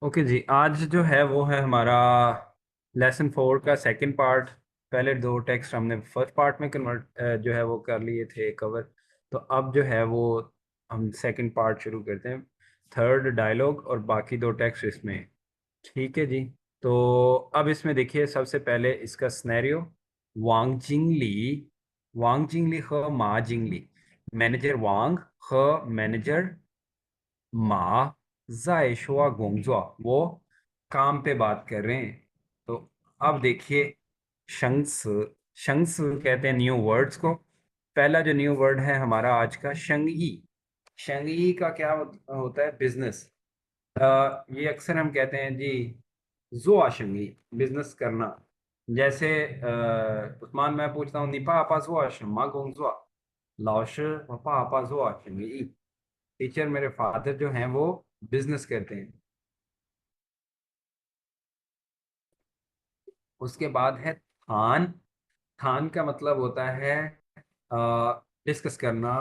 Okay जी, आज जो है वो है हमारा लेसन 4 का सेकंड पार्ट। पहले दो टेक्स्ट हमने फर्स्ट पार्ट में कन्वर्ट जो है वो कर लिए थे कवर। तो अब जो है वो हम सेकंड पार्ट शुरू करते हैं। थर्ड डायलॉग और बाकी दो टेक्स्ट इसमें। ठीक है जी। तो अब इसमें देखिए, सबसे पहले इसका स्नैरियो। वांग जिंगली, वांग जिंगली ख मा जिंगली। मैनेजर वांग, ख मैनेजर मा जाए शुआ गोंगजुआ, वो काम पे बात कर रहे हैं। तो अब देखिए, शंग्स, शंग्स कहते हैं न्यू वर्ड्स को। पहला जो न्यू वर्ड है हमारा आज का, शंगई। शंगई का क्या होता है? बिजनेस। ये अक्सर हम कहते हैं जी, जुआ शंगई, बिजनेस करना। जैसे उस्मान, मैं पूछता हूँ निपा आपा जुआ शम्मा गोंगजुआ, लाओश पापा आपा जुआ शंगई। टीचर, मेरे फादर जो हैं वो बिजनेस करते हैं। उसके बाद है थान। थान का मतलब होता है डिस्कस करना,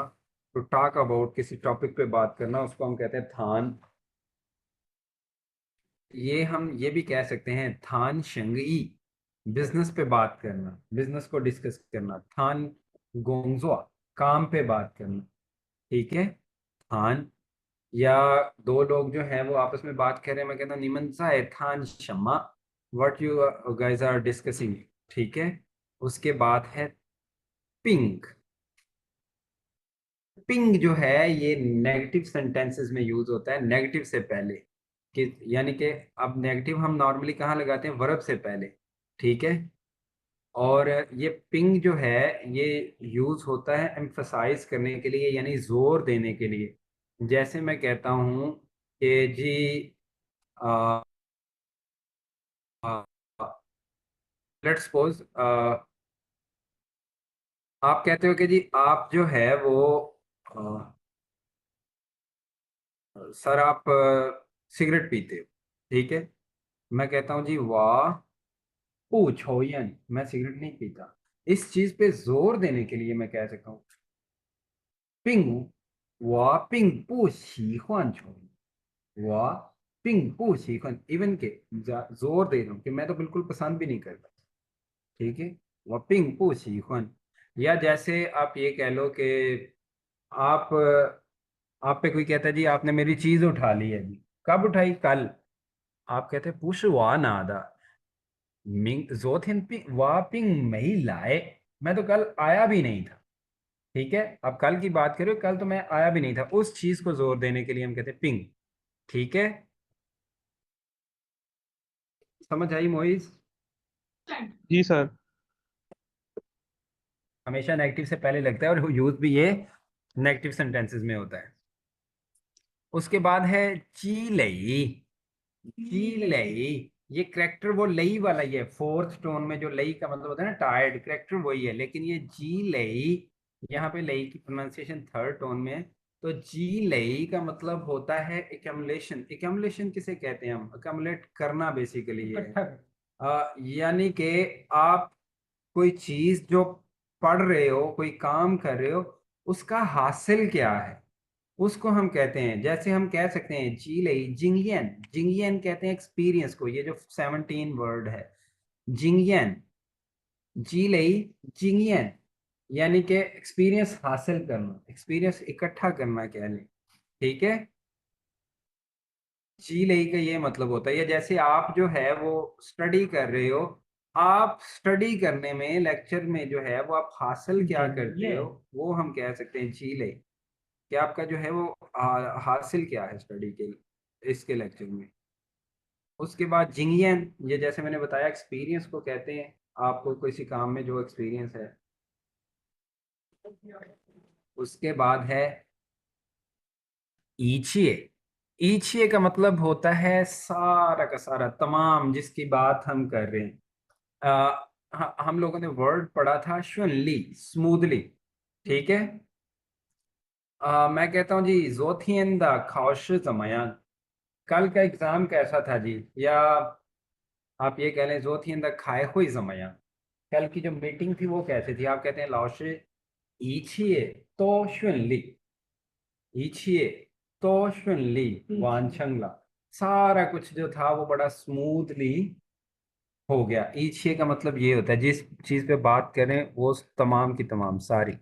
टू टॉक अबाउट, किसी टॉपिक पे बात करना, उसको हम कहते हैं थान। ये हम ये भी कह सकते हैं थान शंगई, बिजनेस पे बात करना, बिजनेस को डिस्कस करना। थान गोंगजुआ, काम पे बात करना। ठीक है। थान, या दो लोग जो हैं वो आपस में बात कर रहे हैं, मैं कहता हूँ निमंसा है थान शम्मा, what you guys are discussing. ठीक है। उसके बाद है पिंक। पिंग जो है ये नेगेटिव सेंटेंसेस में यूज होता है, नेगेटिव से पहले। कि यानी कि अब नेगेटिव हम नॉर्मली कहाँ लगाते हैं? वर्ब से पहले। ठीक है। और ये पिंग जो है ये यूज होता है एम्फसाइज करने के लिए, यानी जोर देने के लिए। जैसे मैं कहता हूँ कि जी, लेट्स सपोज, आप कहते हो कि जी आप जो है वो सर आप सिगरेट पीते हो। ठीक है। मैं कहता हूँ जी वाह पूछो यन, मैं सिगरेट नहीं पीता। इस चीज पे जोर देने के लिए मैं कह सकता हूँ पिंग, वाह पिंग पू सी हुआन छो, वाह पिंग पू सी हुआन, इवन के जोर दे रहा हूँ कि मैं तो बिल्कुल पसंद भी नहीं करता। ठीक है। वह पिंग पू सी हुआन। या जैसे आप ये कह लो कि आप आप पे कोई कहता है जी आपने मेरी चीज उठा ली है जी। कब उठाई? कल। आप कहते हैं पुश वाह नादा मिंग जोथिन पिंग वाह पिंग मई लाए, मैं तो कल आया भी नहीं था। ठीक है। अब कल की बात करो, कल तो मैं आया भी नहीं था, उस चीज को जोर देने के लिए हम कहते हैं पिंग। ठीक है। समझ आई मोइज? जी सर। हमेशा नेगेटिव से पहले लगता है और यूज भी ये नेगेटिव सेंटेंसेस में होता है। उसके बाद है ची लई। ची लई, ये करेक्टर वो लई वाला ही है, फोर्थ टोन में जो लई का मतलब होता है ना टायर्ड, करेक्टर वही है, लेकिन ये जी लई, यहाँ पे लई की प्रोनाउंसिएशन थर्ड टोन में है। तो जी लई का मतलब होता है एकम्युलेशन। एकम्युलेशन किसे कहते हैं? हम एकम्युलेट करना बेसिकली ये है। यानी कि आप कोई चीज जो पढ़ रहे हो, कोई काम कर रहे हो, उसका हासिल क्या है, उसको हम कहते हैं। जैसे हम कह सकते हैं जी लई जिंगियन, जिंगियन कहते हैं एक्सपीरियंस को, ये जो 17 वर्ड है जिंगियन, जी लई जिंगियन, यानी कि एक्सपीरियंस हासिल करना, एक्सपीरियंस इकट्ठा करना कह लें। ठीक है। जी लई का ये मतलब होता है, या जैसे आप जो है वो स्टडी कर रहे हो, आप स्टडी करने में, लेक्चर में जो है वो आप हासिल क्या करते हो, वो हम कह सकते हैं जी लई, कि आपका जो है वो हासिल क्या है स्टडी के, इसके लेक्चर में। उसके बाद जिंगियन, ये जैसे मैंने बताया एक्सपीरियंस को कहते हैं, आपको किसी काम में जो एक्सपीरियंस है। उसके बाद है ईछिए। ईछिए का मतलब होता है सारा का सारा, तमाम, जिसकी बात हम कर रहे हैं। हम लोगों ने वर्ड पढ़ा था शुनली, स्मूथली। ठीक है। मैं कहता हूँ जी जोथियन दा खाओश जमयान, कल का एग्जाम कैसा था जी? या आप ये कह लें जोथियन दा खाए हुई जमयान, कल की जो मीटिंग थी वो कैसी थी? आप कहते हैं लाओशे इछिए तो शुनली, इछिए तो शुनली वानछंगला। सारा कुछ जो था वो बड़ा स्मूथली हो गया। ईछे का मतलब ये होता है जिस चीज पे बात करें वो तमाम की तमाम सारी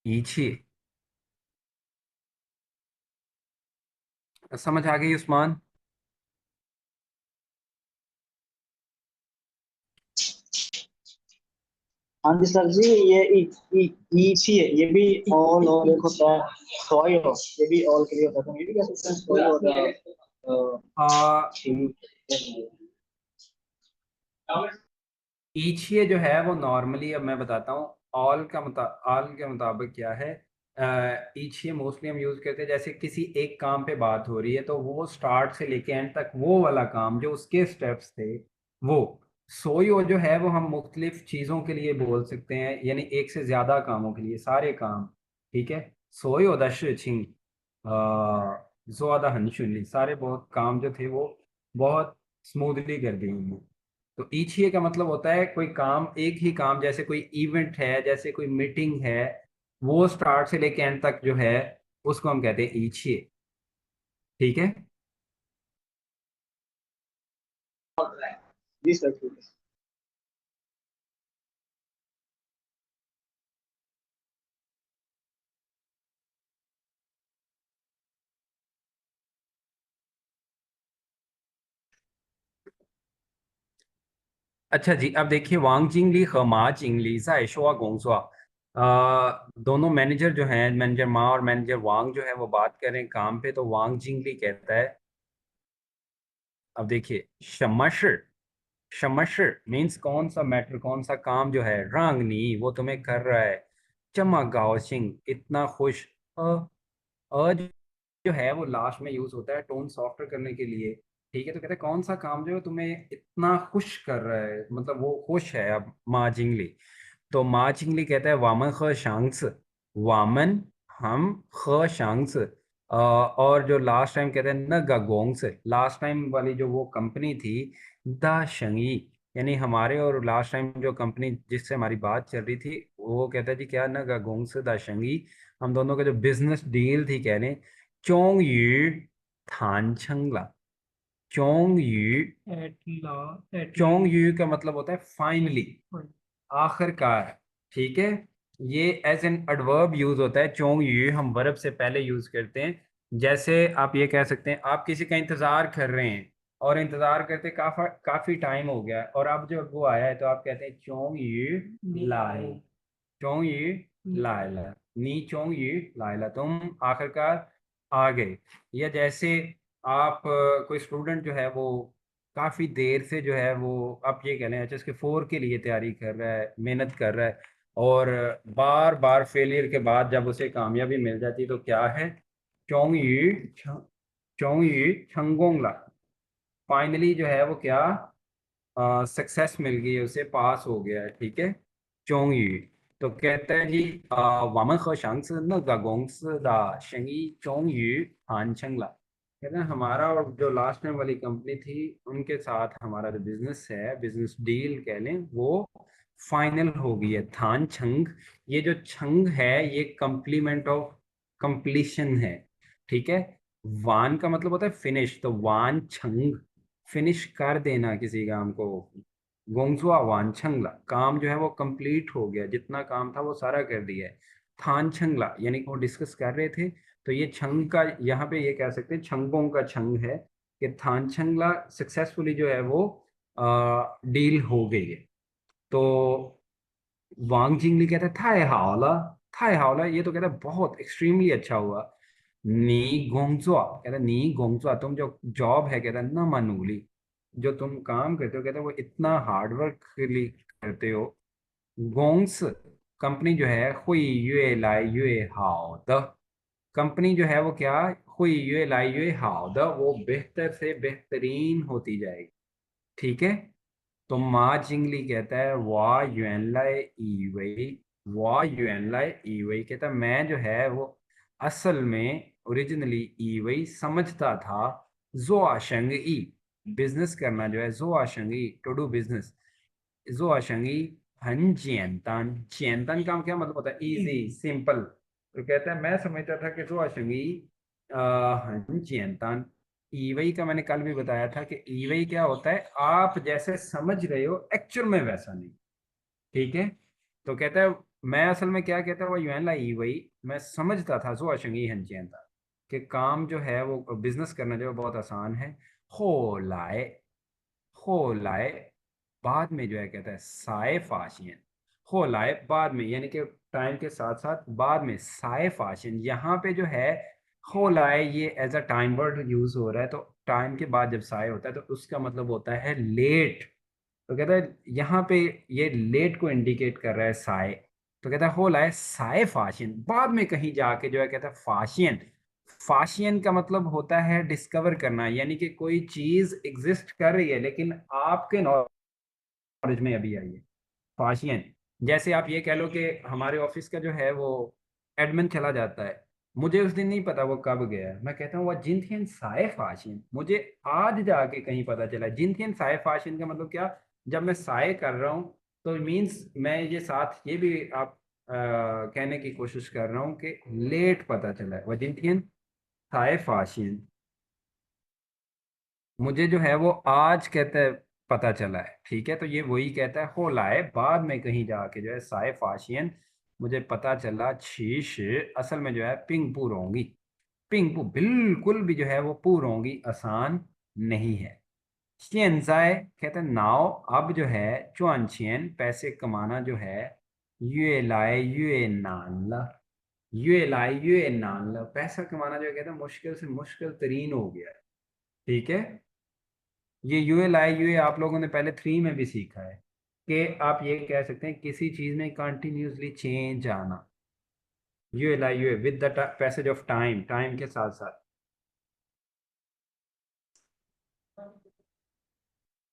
ईछे। समझ आ गई उस्मान? हाँ जी सर जी, ये ईच ही है, ये भी ऑल और एक होता है सॉइल, ये भी ऑल के लिए होता है, तो ये भी कह सकते हैं सॉइल और आ ठीक ईछिए जो है वो नॉर्मली, अब मैं बताता हूँ ऑल के मुताबिक क्या है। ईछिए मोस्टली हम यूज करते हैं जैसे किसी एक काम पे बात हो रही है तो वो स्टार्ट से लेके एंड तक वो वाला काम जो उसके स्टेप्स थे वो। सोयो जो है वो हम मुख्तलिफ चीज़ों के लिए बोल सकते हैं, यानी एक से ज़्यादा कामों के लिए, सारे काम। ठीक है। सोयो दा शिचिंग ज़्यादा हनशुनली, सारे बहुत काम जो थे वो बहुत स्मूथली कर दिए उन्होंने। तो ईछिए का मतलब होता है कोई काम, एक ही काम, जैसे कोई इवेंट है, जैसे कोई मीटिंग है, वो स्टार्ट से लेके एंड तक जो है उसको हम कहते हैं ईछिए। ठीक है। है। जी सर ठीक है। अच्छा जी, अब देखिए वांग जिंगली खमा जिंगली जायशुआ गोंगजुआ। दोनों मैनेजर जो हैं, मैनेजर मा और मैनेजर वांग जो है वो बात करें काम पे, तो वांग जिंगली कहता है। अब देखिए शमशर, शमशर मीन्स कौन सा मैटर, कौन सा काम जो है, रांगनी वो तुम्हें कर रहा है, चमा गाओ सिंह इतना खुश। अ जो है वो लास्ट में यूज होता है टोन सॉफ्टर करने के लिए। ठीक है, तो कहते हैं कौन सा काम जो है तुम्हें इतना खुश कर रहा है, मतलब वो खुश है अब मार्जिनली। तो मार्जिनली कहता है वामन ख शांग्स, वामन हम ख शांग्स। और जो लास्ट टाइम कहते हैं न गोंग्स, लास्ट टाइम वाली जो वो कंपनी थी दा शंगी, यानी हमारे और लास्ट टाइम जो कंपनी जिससे हमारी बात चल रही थी वो कहता है जी क्या न गोंग्स दा शंगी, हम दोनों का जो बिजनेस डील थी कह रहे, 终于谈成了। 终于 चोंग यू का मतलब होता है फाइनली, आखिरकार। ठीक है। ये एज एन एडवर्ब यूज होता है। चोंग यू हम वर्ब से पहले यूज करते हैं। जैसे आप ये कह सकते हैं आप किसी का इंतजार कर रहे हैं और इंतजार करते काफी काफी टाइम हो गया है, और अब जब वो आया है तो आप कहते हैं चोंग यू लाई, चोंग यू लाइला, नी चोंग यू लाइला, तुम आखिरकार आ गए। या जैसे आप कोई स्टूडेंट जो है वो काफी देर से जो है वो, आप ये कह लें HSK 4 के लिए तैयारी कर रहा है, मेहनत कर रहा है, और बार बार फेलियर के बाद जब उसे कामयाबी मिल जाती तो क्या है, चोंग यू, चोंग यू छंगोंगला, फाइनली जो है वो क्या, सक्सेस मिल गई है उसे, पास हो गया है। ठीक है। चोंग यू तो कहता है जी 我们和上次那个公司的生意终于谈成了। कहते हैं हमारा और जो लास्ट टाइम वाली कंपनी थी उनके साथ हमारा जो बिजनेस है, बिजनेस डील कह लें, वो फाइनल हो गई है। थान छंग, ये जो छंग है ये कंप्लीमेंट ऑफ कंप्लीशन है। ठीक है। वान का मतलब होता है फिनिश, तो वान छंग फिनिश कर देना किसी काम को। गोंगजुआ वान छंगला, काम जो है वो कंप्लीट हो गया, जितना काम था वो सारा कर दिया है। थान छंगला यानी कि वो डिस्कस कर रहे थे, तो ये छंग का यहाँ पे ये कह सकते हैं छंगों का छंग है कि थान छंगला सक्सेसफुली जो है वो डील हो गई है। तो वांग जिंगली कहता है थाई हावला, थाई हावला ये तो कहता है बहुत एक्सट्रीमली अच्छा हुआ। नी गोंगजुआ कहता है नी गोंगजुआ, तुम जो जॉब है कहता है ना मानूली, जो तुम काम करते हो कहते हैं वो इतना हार्डवर्क करते हो। गोंग्स कंपनी जो है हुई यूए लाई यूए हाउ द, कंपनी जो है वो क्या, हुई यूए लाई यूए हाउ द, वो बेहतर से बेहतरीन होती जाएगी। ठीक है। तो मा जिंगली कहता है वाह युएन लाई ई वई, वाह युएन लाई ई वई कहता है मैं जो है वो असल में ओरिजिनली ई वई समझता था, जो आशंग ई बिजनेस करना जो है, जो आशंग ई टू डू बिजनेस, जो आशंग ई हन जियंतान, जियंतान का क्या मतलब होता है, इजी सिंपल। तो कहता है मैं समझता था कि जो आशंग ई हन जियंतान ईवई का मैंने कल भी बताया था कि ईवई क्या होता है, आप जैसे समझ रहे हो एक्चुअल में वैसा नहीं। ठीक है। तो कहता है, मैं असल में क्या कहता है वो यूएन ला ईवई, मैं समझता था सो अशंगी हंचियन था कि काम जो है वो बिजनेस करना जो है बहुत आसान है। हो लाए, हो लाए, बाद में जो है कहता है साए फाशियन। हो लाए बाद में, यानी कि टाइम के साथ साथ बाद में साए फाशियन, यहाँ पे जो है हो लाए ये as a time word use हो रहा है, तो टाइम के बाद जब साए होता है तो उसका मतलब होता है लेट। तो कहता है यहाँ पे ये लेट को इंडिकेट कर रहा है साए। तो कहता है हो लाए साए फाशियन, बाद में कहीं जाके जो है कहता है फाशियन। फाशियन का मतलब होता है डिस्कवर करना, यानी कि कोई चीज एग्जिस्ट कर रही है लेकिन आपके नॉलेज में अभी आई है। फाशियन, जैसे आप ये कह लो कि हमारे ऑफिस का जो है वो एडमिन चला जाता है, मुझे उस दिन नहीं पता वो कब गया है, मैं कहता हूँ वह जिनथियन साए फाशियन, मुझे आज जाके कहीं पता चला। जिनथियन साए फाशियन का मतलब क्या, जब मैं साए कर रहा हूँ तो मीन्स मैं ये साथ ये भी आप कहने की कोशिश कर रहा हूँ कि लेट पता चला है। वह जिनथियन साए फाशियन, मुझे जो है वो आज कहते हैं पता चला है। ठीक है, तो ये वही कहता है हो लाए बाद में कहीं जाके जो है साए फाशियन, मुझे पता चला शीश, असल में जो है पिंग पूरोंगी। पिंग पू बिल्कुल भी जो है वो पूरोंगी आसान नहीं है। शियनजाए कहते हैं नाव, अब जो है चुआनचियन पैसे कमाना जो है, युए लाए युए नानला, युए लाए युए नानला, पैसा कमाना जो है कहते हैं मुश्किल से मुश्किल तरीन हो गया है। ठीक है। ये यूएल आई यूए आप लोगों ने पहले 3 में भी सीखा है कि आप ये कह सकते हैं किसी चीज में कंटिन्यूसली चेंज आना। यूएल आई यूए with the passage of time, time के साथ साथ।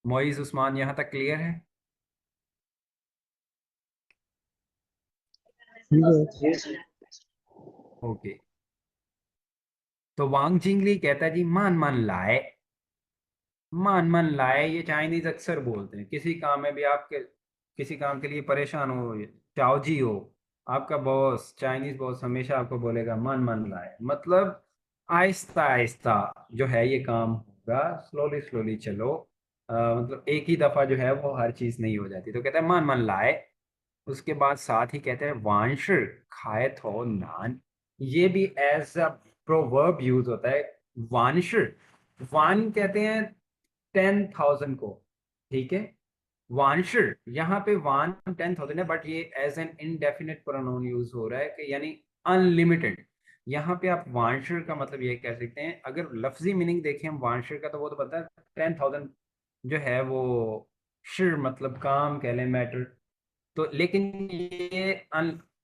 मोइज उस्मान यहाँ तक क्लियर है? Yes. ओके। तो वांग जिंगली कहता है जी मान मान लाए, मान मान लाए ये चाइनीज अक्सर बोलते हैं किसी काम में भी, आपके किसी काम के लिए परेशान हो, चाओ जी हो, आपका बॉस चाइनीज बॉस हमेशा आपको बोलेगा मान मान लाए, मतलब आहिस्ता आहिस्ता जो है ये काम होगा, स्लोली स्लोली चलो। मतलब एक ही दफा जो है वो हर चीज नहीं हो जाती, तो कहता है मान मान लाए। उसके बाद साथ ही कहते हैं वांश खाए थो नान, ये भी एज अ प्रोवर्ब यूज होता है। वांश, वान कहते हैं 10,000 को। ठीक है। वांशिर, यहाँ पे वान 10,000 है बट ये as an indefinite pronoun use हो रहा है कि यानी अनलिमिटेड। यहाँ पे आप वांशिर का मतलब ये कह सकते हैं, अगर लफ्जी मीनिंग देखें हम वांशिर का तो वो तो पता है 10,000 जो है वो शिर मतलब काम कह लें, मैटर। तो लेकिन ये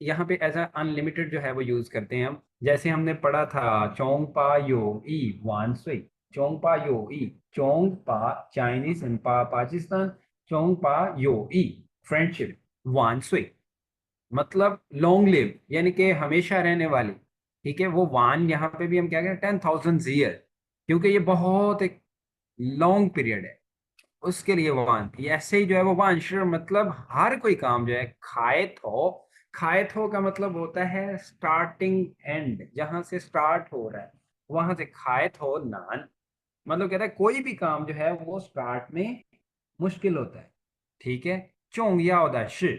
यहाँ पे एज अनलिमिटेड जो है वो यूज करते हैं हम, जैसे हमने पढ़ा था चोंगपा यो ई वानसुई। चोंगपा यो ई, चोंगपा चाइनीज एंड पा पाकिस्तान, चोंगपा यो ई फ्रेंडशिप, वानसुई मतलब लॉन्ग लिव यानी कि हमेशा रहने वाली। ठीक है, वो वान यहाँ पे भी हम क्या कहें 10,000 ईयर, क्योंकि ये बहुत एक लॉन्ग पीरियड है उसके लिए वान। ये ऐसे ही जो है वो वांशर मतलब हर कोई काम जो है खायत हो। खायत हो का मतलब होता है स्टार्टिंग एंड, जहां से स्टार्ट हो रहा है वहां से खायत हो नान, मतलब कहता है कोई भी काम जो है वो स्टार्ट में मुश्किल होता है। ठीक है। चोंग याओदा शि,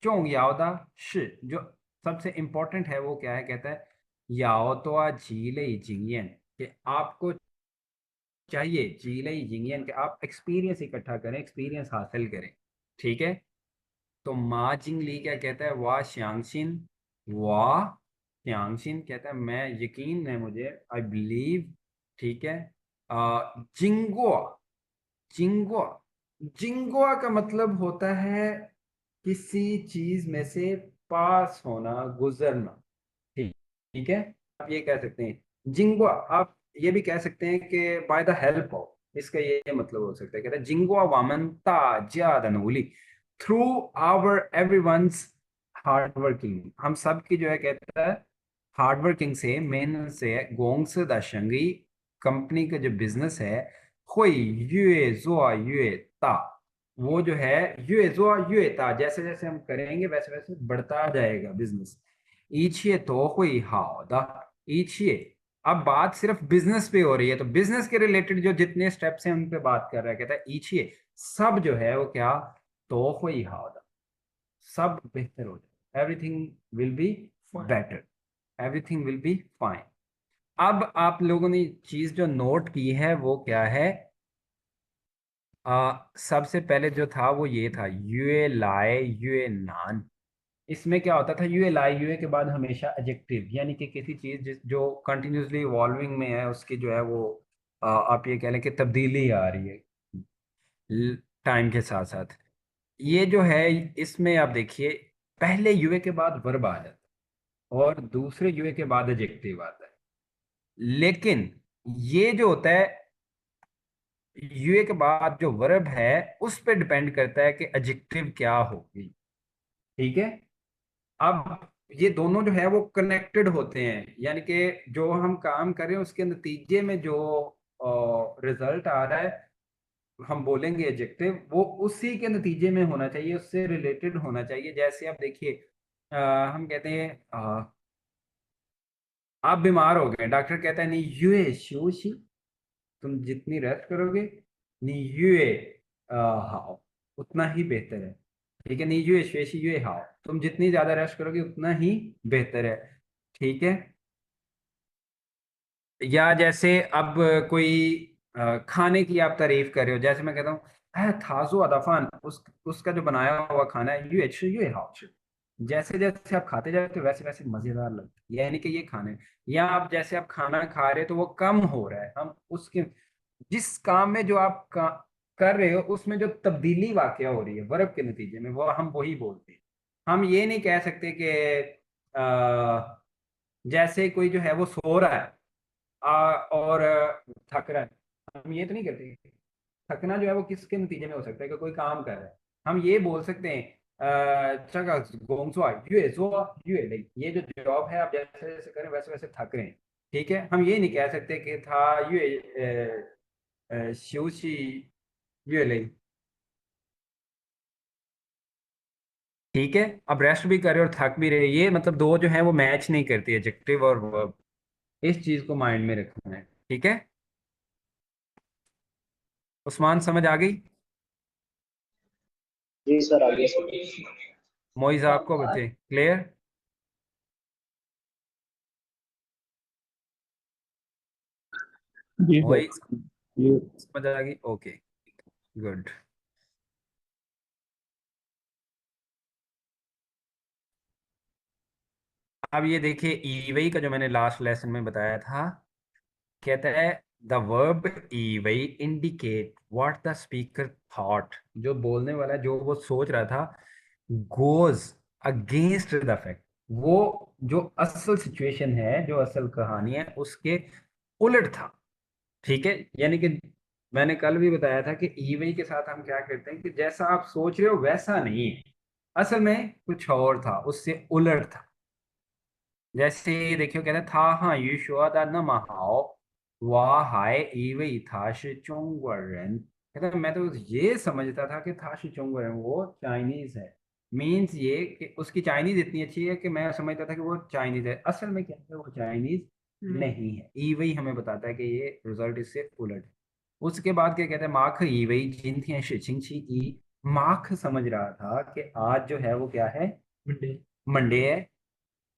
चोंग याओदा शि, जो सबसे इंपॉर्टेंट है वो क्या है, कहता है याओ तो आ झीले जिंगियन, कि आपको चाहिए चीले जिंगियन के आप एक्सपीरियंस इकट्ठा करें, एक्सपीरियंस हासिल करें। ठीक है। तो मा जिंगली क्या कहता है, वाह श्यांगशिन, वाह श्यांगशिन कहता है मैं यकीन है मुझे, आई बिलीव। ठीक है। जिंगुआ, जिंगुआ, जिंगुआ का मतलब होता है किसी चीज में से पास होना, गुजरना। ठीक, ठीक है। आप ये कह सकते हैं जिंगुआ, आप ये भी कह सकते हैं कि बाय द हेल्प ऑफ, इसका ये मतलब हो सकता है, कहता है जिंगुआ वामनता ज्यादनूली, through our everyone's hard working, हम सब की जो है कहता है हार्ड वर्किंग से, मेहनत से, गोंग से दशंगी, कंपनी का जो बिजनेस है, हुई युए जुआ युए ता, वो जो है युए जुआ युए ता, जैसे जैसे हम करेंगे वैसे वैसे बढ़ता जाएगा बिजनेस। 一切都会好的，一切 अब बात सिर्फ बिजनेस पे हो रही है, तो बिजनेस के रिलेटेड जो जितने स्टेप्स हैं उन पे बात कर रहा है, कहता है ईछिए सब जो है वो क्या, तो ही हाउदा, सब बेहतर हो जाए, everything will be better, everything will be fine. अब आप लोगों ने चीज जो नोट की है वो क्या है, सबसे पहले जो था वो ये था यूए लाए यूए नान। इसमें क्या होता था, यूए लाई यूए के बाद हमेशा एडजेक्टिव, यानी कि किसी चीज जो कंटिन्यूसली इवॉल्विंग में है उसकी जो है वो आप ये कह लें कि तब्दीली आ रही है टाइम के साथ साथ। ये जो है इसमें आप देखिए पहले यूए के बाद वर्ब आ जाता है और दूसरे यूए के बाद एडजेक्टिव आता है, लेकिन ये जो होता है यूए के बाद जो वर्ब है उस पर डिपेंड करता है कि एडजेक्टिव क्या होगी। ठीक है, अब ये दोनों जो है वो कनेक्टेड होते हैं, यानी कि जो हम काम कर रहे हैं उसके नतीजे में जो रिजल्ट आ रहा है हम बोलेंगे एडजेक्टिव, वो उसी के नतीजे में होना चाहिए, उससे रिलेटेड होना चाहिए। जैसे आप देखिए हम कहते हैं आप बीमार हो गए, डॉक्टर कहता है नहीं यूए शोशी, तुम जितनी रेस्ट करोगे नहीं यूए हाओ उतना ही बेहतर है। ठीक है, नहीं यूए शेशी यूए हाओ, तुम जितनी ज्यादा रेस्ट करोगे उतना ही बेहतर है। ठीक है, या जैसे अब कोई खाने की आप तारीफ कर रहे हो, जैसे मैं कहता हूँ है थाजो अदाफान, उसका जो बनाया हुआ खाना है यू एच यू हाउस, जैसे जैसे आप खाते जाते हो वैसे वैसे मजेदार लगता है, यानी कि ये खाने, या आप जैसे आप खाना खा रहे हो तो वो कम हो रहा है, हम उसके जिस काम में जो आप कर रहे हो उसमें जो तब्दीली वाकया हो रही है वर्ब के नतीजे में, वो हम वही बोलते हैं। हम ये नहीं कह सकते कि जैसे कोई जो है वो सो रहा है और थक रहा है, हम ये तो नहीं करते। थकना जो है वो किसके नतीजे में हो सकता है कि कोई काम कर रहा है, हम ये बोल सकते हैं चगा गोंगसुआ यूए सो यूए लाइक, ये जो जॉब है आप जैसे जैसे करें वैसे वैसे थक रहे हैं। ठीक है, हम ये नहीं कह सकते कि था यूए शिवशी यूए लाइक। ठीक है, अब रेस्ट भी कर रहे और थक भी रहे, ये मतलब दो जो है वो मैच नहीं करती, एडजेक्टिव और वर्ब, इस चीज को माइंड में रखना है। ठीक है, उस्मान समझ आ गई? जी सर आगे सर। मोइज आपको बच्चे क्लियर? जी सर। मोइज ये समझ आ गई, ओके गुड। अब ये देखिए ईवई का जो मैंने लास्ट लेसन में बताया था, कहता है द वर्ब ईवई indicate what the speaker thought, जो बोलने वाला जो वो सोच रहा था गोज अगेंस्ट द फैक्ट, वो जो असल सिचुएशन है जो असल कहानी है उसके उलट था। ठीक है, यानी कि मैंने कल भी बताया था कि ईवई के साथ हम क्या करते हैं कि जैसा आप सोच रहे हो वैसा नहीं है, असल में कुछ और था, उससे उलट था। जैसे देखियो कहते था हाँ ये说的那么好我还以为他是中国人, कहता मैं तो ये समझता था कि था से चोंगो है, वो चाइनीज है। मीन्स ये कि उसकी चाइनीज इतनी अच्छी है कि मैं समझता था कि वो चाइनीज है, असल में क्या है वो चाइनीज नहीं है। ई वही हमें बताता है कि ये रिजल्ट इससे उलट है। उसके बाद क्या कहते हैं माख ई वही जिन थी शिचिंग छी ई, माख समझ रहा था कि आज जो है वो क्या है, मंडे है।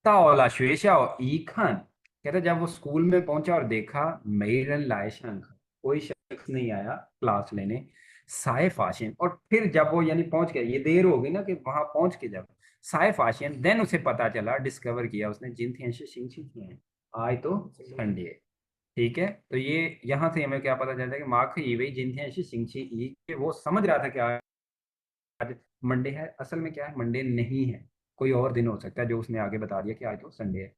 ताओला शुएशाओ ई खान, कहता जब वो स्कूल में पहुंचा और देखा मेरन लायशान, कोई शख्स नहीं आया क्लास लेने, साय फाशियन, और फिर जब वो यानी पहुंच गया, ये देर हो गई ना कि वहां पहुंच के जब साय फाशियन, देन उसे पता चला, डिस्कवर किया उसने जिन थी शिंग थी आज तो संडे है। ठीक है, तो ये यहाँ से हमें क्या पता चलता है कि मार्क ई वही जिन थी सिंग ई, कि वो समझ रहा था कि आज मंडे है, असल में क्या है मंडे नहीं है, कोई और दिन हो सकता है जो उसने आगे बता दिया कि आज तो संडे है।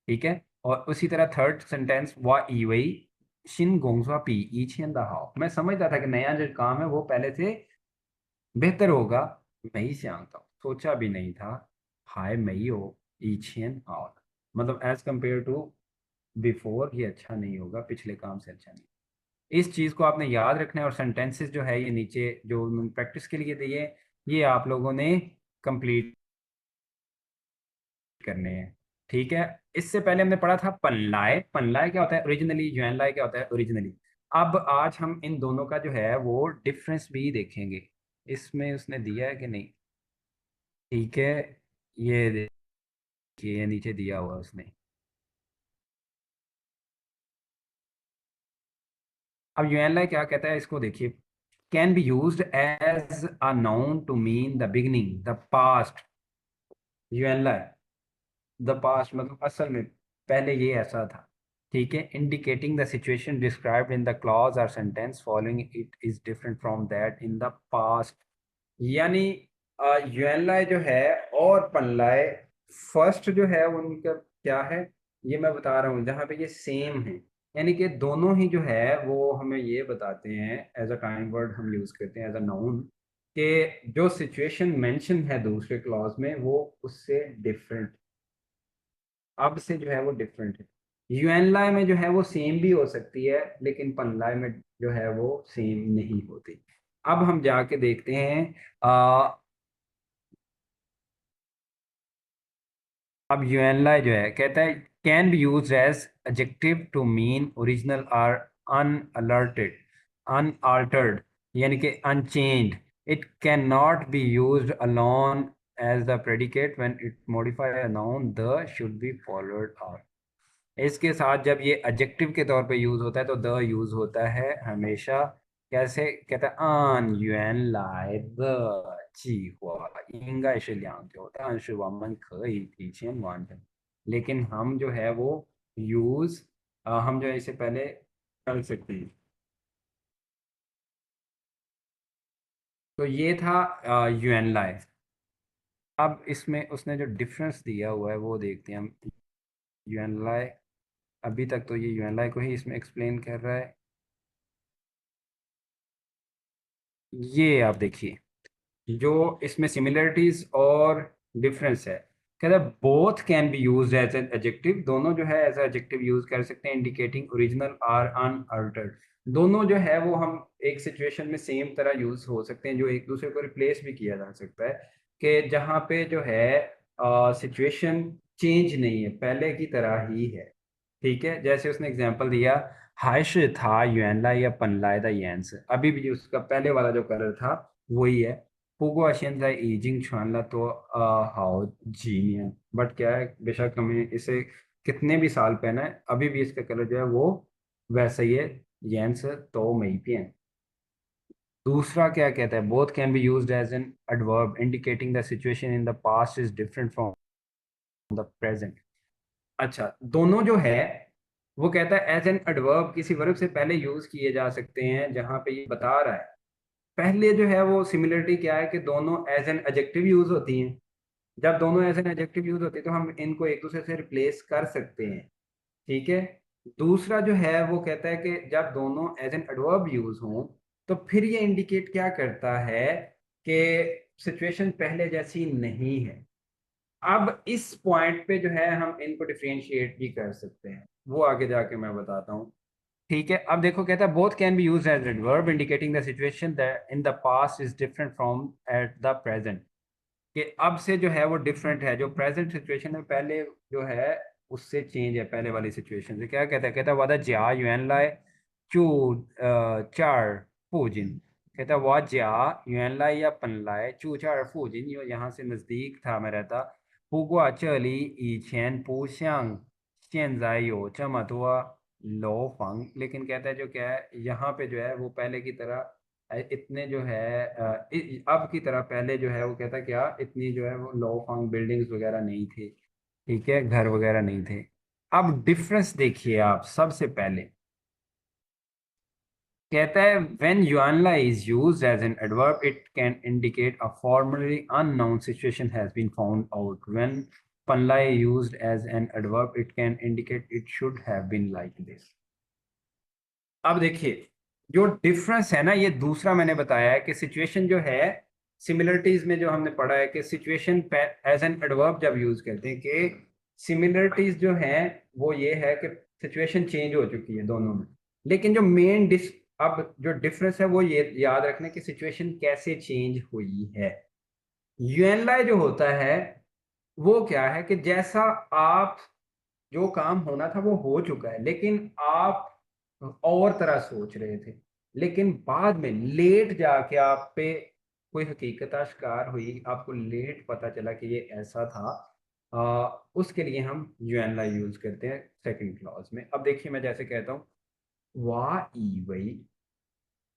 ठीक है, और उसी तरह थर्ड सेंटेंस वा ईवई शिन गोंगवा पी ई छियन दाओ, मैं समझता था कि नया जो काम है वो पहले से बेहतर होगा, मैं ही से आता हूँ, सोचा भी नहीं था हाय मई हो ई छियन आओ, मतलब एज कंपेयर टू बिफोर ये अच्छा नहीं होगा, पिछले काम से अच्छा नहीं। इस चीज को आपने याद रखना है, और सेंटेंसेस जो है ये नीचे जो प्रैक्टिस के लिए दिए ये आप लोगों ने कंप्लीट करने हैं। ठीक है। इससे पहले हमने पढ़ा था पनलाए। पनलाए क्या होता है ओरिजिनली, युएनलाए क्या होता है ओरिजिनली। अब आज हम इन दोनों का जो है वो डिफरेंस भी देखेंगे। इसमें उसने दिया है कि नहीं, ठीक है, ये देखिए ये नीचे दिया हुआ है उसने। अब यूएनआई क्या कहता है इसको देखिए, can be used as a noun to mean the beginning, the past. यूएनआई द पास्ट मतलब असल में पहले ये ऐसा था, ठीक है। Indicating the situation described in the clause और sentence following it is different from that in the past. यानी यूएनआई जो है और पनलाए, फर्स्ट जो है उनका क्या है, ये मैं बता रहा हूँ जहाँ पे ये सेम है। यानी कि दोनों ही जो है वो हमें ये बताते हैं, एज अ काइंड वर्ड हम यूज करते हैं एज अ नाउन, कि जो सिचुएशन मेंशन है दूसरे क्लॉज में वो उससे डिफरेंट, अब से जो है वो डिफरेंट है। यूएनलाई में जो है वो सेम भी हो सकती है, लेकिन पनलाई में जो है वो सेम नहीं होती। अब हम जाके देखते हैं। अब यूएनलाई जो है कहता है can be use as adjective to mean original और अनअलर्टेड, अनअल्टर्ड, यानी कि unchanged. It can not be used alone as the predicate when it modify a noun the should be followed out. इसके साथ जब ये एडजेक्टिव के तौर पे यूज होता है तो द यूज होता है हमेशा। कैसे कहता है अन युएन लाई द 计划应该是两周，但是我们可以提前完成। लेकिन हम जो है वो यूज, हम जो है इसे पहले कर सकते हैं। तो ये था युएन लाई। अब इसमें उसने जो डिफरेंस दिया हुआ है वो देखते हैं हम। युएन लाई, अभी तक तो ये युएन लाई को ही इसमें एक्सप्लेन कर रहा है। ये आप देखिए जो इसमें सिमिलरिटीज और डिफरेंस है, कहता है both can be use as an adjective, दोनों जो है एज एडजेक्टिव यूज कर सकते हैं, इंडिकेटिंग ओरिजिनल और अनअल्टर्ड। दोनों जो है वो हम एक सिचुएशन में सेम तरह यूज हो सकते हैं, जो एक दूसरे को रिप्लेस भी किया जा सकता है, कि जहाँ पे जो है सिचुएशन चेंज नहीं है, पहले की तरह ही है। ठीक है, जैसे उसने एग्जांपल दिया, हाइश था युएनला या पनलाय दा यंस, अभी भी उसका पहले वाला जो कलर था वही है। पुगो अशियन दा इजिंग छुआनला तो हाउ जीनियन, बट क्या है बेशक हमें इसे कितने भी साल पहना है अभी भी इसका कलर जो है वो वैसा ही है, यंस तो मई पे है। दूसरा क्या कहता है, both can be used as an adverb indicating the situation in the past is different from the present. अच्छा, दोनों जो है वो कहता है एज एन एडवर्ब किसी वर्ब से पहले यूज किए जा सकते हैं, जहां पे ये बता रहा है पहले जो है वो सिमिलरिटी क्या है कि दोनों एज एन एडजेक्टिव यूज होती हैं। जब दोनों एज एन एडजेक्टिव यूज होती है तो हम इनको एक दूसरे से रिप्लेस कर सकते हैं। ठीक है। दूसरा जो है वो कहता है कि जब दोनों एज एन एडवर्ब यूज हों तो फिर ये इंडिकेट क्या करता है कि सिचुएशन पहले जैसी नहीं है। अब इस पॉइंट पे जो है हम इनको डिफरेंशिएट भी कर सकते हैं, वो आगे जाके मैं बताता हूँ। ठीक है, अब देखो कहता है both can be used as adverb indicating the situation that in the past is different from at the present, कि अब से जो है वो डिफरेंट है, जो प्रेजेंट सिचुएशन है पहले जो है उससे चेंज है, पहले वाली सिचुएशन से। क्या कहता है, कहता है वादा ज्या युएन लाई चू चार फूजिन, कहता है वाह ज्या युएन लाई या पन लाई चू चार फूजिन, यो यहाँ से नजदीक था मैं रहता। पुगवा चली ई चैन पू श्यांग, 现在有这么多楼房, लेकिन कहता है जो क्या है यहाँ पे जो है वो पहले की तरह इतने जो है अब की तरह पहले जो है वो कहता है क्या इतनी जो है वो लो फंग बिल्डिंग्स वगैरह नहीं थी, ठीक है, घर वगैरह नहीं थे। अब डिफरेंस देखिए आप, सबसे पहले कहता है when yuanla is used as an adverb it can indicate a formerly unknown situation has been found out. When panla is used as an adverb it can indicate it should have been like this. अब देखिए जो difference है ना, ये दूसरा मैंने बताया है कि सिचुएशन जो है सिमिलरिटीज में जो हमने पढ़ा है कि सिचुएशन एज एन एडवर्ब जब यूज करते हैं कि सिमिलरिटीज जो है वो ये है कि सिचुएशन चेंज हो चुकी है दोनों में, लेकिन जो मेन अब जो डिफरेंस है वो ये याद रखना कि सिचुएशन कैसे चेंज हुई है। यूएनलाई जो होता है वो क्या है कि जैसा आप जो काम होना था वो हो चुका है, लेकिन आप और तरह सोच रहे थे, लेकिन बाद में लेट जाके आप पे कोई हकीकत आश्कार हुई, आपको लेट पता चला कि ये ऐसा था। उसके लिए हम यूएनला यूज करते हैं सेकंड क्लॉज में। अब देखिए मैं जैसे कहता हूँ वाह ई वही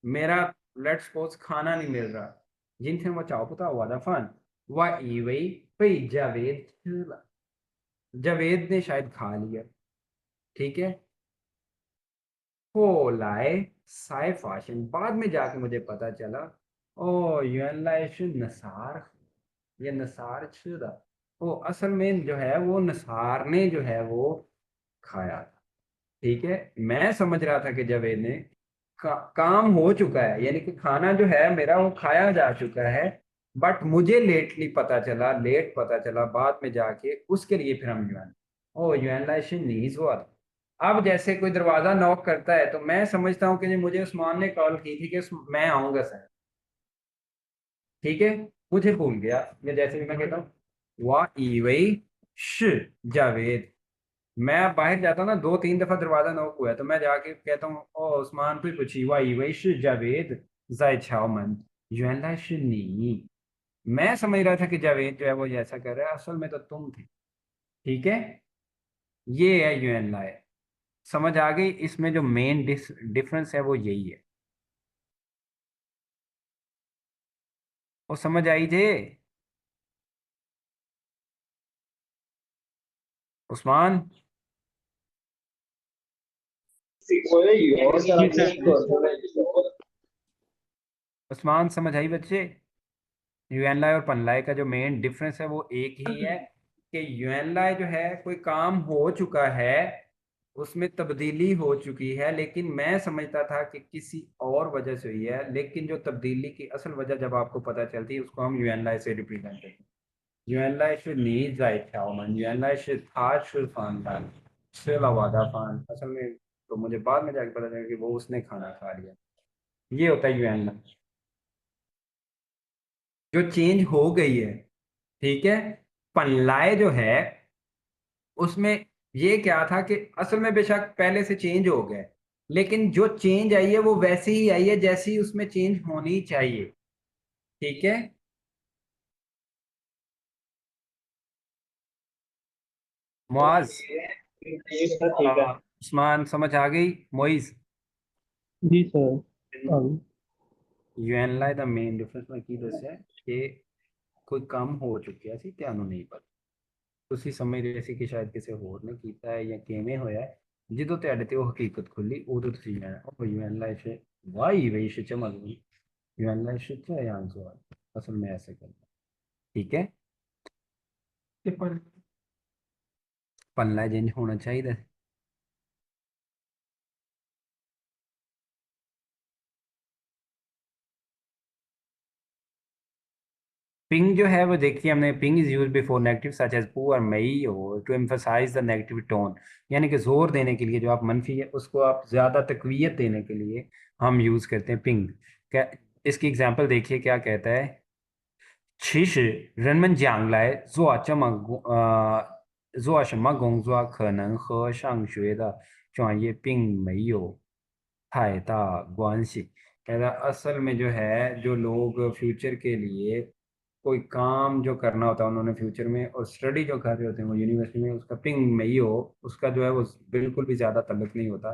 मेरा लेट्स सपोज खाना नहीं मिल रहा, जिनसे वो चाव पुता हुआ था फन वाह ई वही भाई जावेद ने शायद खा लिया, ठीक है। हो लाए साय फाशन, बाद में जाके मुझे पता चला ओ यूएनलाइश नसार, ये नसार छुदा, वो असल में जो है वो नसार ने जो है वो खाया था, ठीक है। मैं समझ रहा था कि जावेद ने काम हो चुका है, यानी कि खाना जो है मेरा वो खाया जा चुका है, बट मुझे लेटली पता चला, लेट पता चला बाद में जाके, उसके लिए फिर हम यूएन ओ यूएनलाइजेशन नीज हुआ था। अब जैसे कोई दरवाजा नॉक करता है तो मैं समझता हूँ कि जी मुझे उस्मान ने कॉल की थी कि मैं आऊंगा सर, ठीक है। मुझे भूल गया, या जैसे भी मैं कहता हूँ वाह ई वही श जावेद, मैं अब बाहर जाता हूँ ना, 2-3 दफा दरवाजा नॉक हुआ है तो मैं जाके कहता हूँ ओ उस्मान कोई पूछी वाह ई वही श जावेद जाय छाओ मन यूएनला श नी। मैं समझ रहा था कि जावेद जो है वो ऐसा कर रहा है, असल में तो तुम थे, ठीक है। ये है यूएनला है, समझ आ गई। इसमें जो मेन डिफरेंस है वो यही है, वो समझ आई थे उस्मान? जी सर। उस्मान समझ आई बच्चे? यूएनलाई और पनलाई का जो मेन डिफरेंस है वो एक ही है कि यूएनलाई जो है कोई काम हो चुका है, उसमें तब्दीली हो चुकी है, लेकिन मैं समझता था कि किसी और वजह से हुई है, लेकिन जो तब्दीली की असल वजह जब आपको पता चलती है उसको हम यूएनलाई से रिप्रेजेंट करते हैं। यूएनलाई शुड नी जाए ख्यामन, यूएनलाई शुड आज शुड खानदान से लवादा खान, असल में तो मुझे बाद में जाके पता चला कि वो उसने खाना खा लिया। ये होता है यूएनलाई जो चेंज हो गई है, ठीक है। पनलाए जो है उसमें ये क्या था कि असल में बेशक पहले से चेंज हो गया है, लेकिन जो चेंज आई है वो वैसी ही आई है जैसी उसमें चेंज होनी चाहिए, ठीक है। मुआज, ठीक है। उस्मान समझ आ गई? मोइज, जी सर। अभी। यूएनलाई दा मेन डिफरेंस मैं की दस्या कि कोई ਕੰਮ ਹੋ ਚੁੱਕਿਆ ਸੀ ਤੁਹਾਨੂੰ ਨਹੀਂ ਪਤਾ, ਤੁਸੀਂ ਸਮਝ ਰਹੇ ਸੀ ਕਿ ਸ਼ਾਇਦ ਕਿਸੇ ਹੋਰ ਨੇ ਕੀਤਾ ਹੈ ਜਾਂ ਕਿਵੇਂ ਹੋਇਆ ਹੈ। ਜਦੋਂ ਤੁਹਾਡੇ ਤੇ ਉਹ ਹਕੀਕਤ ਖੁੱਲੀ ਉਦੋਂ ਤੁਸੀਂ ਜਾਣਾ ਉਹ यूएनलाई से वाई वही से चमक गई, यूएनलाई से क्या आंसर असल में ऐसे करना, ठीक है। पल्ला चेंज होना चाहिए। पिंग जो है वो देखिए हमने, पिंग is used before negative such as पुअर मई or to emphasize the negative tone, यानी कि जोर देने के लिए जो आप मनफी है उसको आप ज्यादा तकवीयत देने के लिए हम यूज करते हैं पिंग। क्या इसकी एग्जांपल देखिए क्या कहता है, 其实人们将来做什么工作可能和上学的专业并没有太大关系। कहता असल में जो है जो लोग फ्यूचर के लिए कोई काम जो करना होता है उन्होंने फ्यूचर में, और स्टडी जो कर रहे होते हैं वो यूनिवर्सिटी में, उसका पिंग में ही हो, उसका जो है वो बिल्कुल भी ज़्यादा तल्लुक नहीं होता